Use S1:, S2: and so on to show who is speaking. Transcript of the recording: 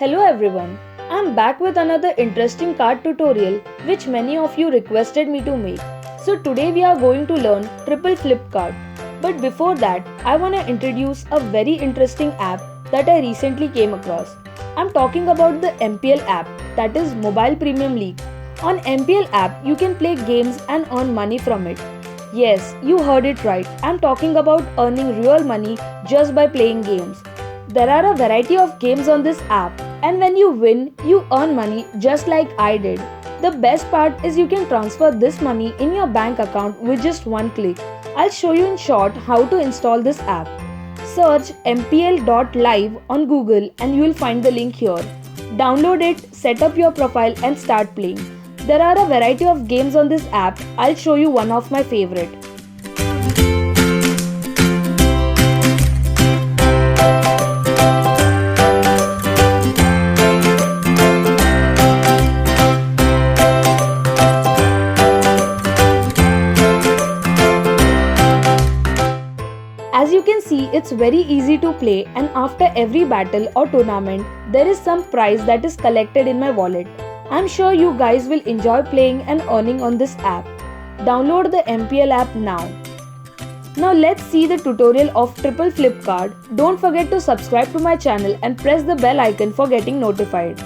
S1: Hello everyone, I'm back with another interesting card tutorial which many of you requested me to make. So today we are going to learn triple flip card. But before that, I want to introduce a very interesting app that I recently came across. I'm talking about the MPL app, that is Mobile Premium League. On MPL app, you can play games and earn money from it. Yes, you heard it right. I'm talking about earning real money just by playing games. There are a variety of games on this app, and when you win, you earn money just like I did. The best part is you can transfer this money in your bank account with just one click. I'll show you in short how to install this app. Search mpl.live on Google and you will find the link here. Download it, set up your profile and start playing. There are a variety of games on this app. I'll show you one of my favorite. As you can see, it's very easy to play, and after every battle or tournament, there is some prize that is collected in my wallet. I'm sure you guys will enjoy playing and earning on this app. Download the MPL app now. Now let's see the tutorial of triple flip card. Don't forget to subscribe to my channel and press the bell icon for getting notified.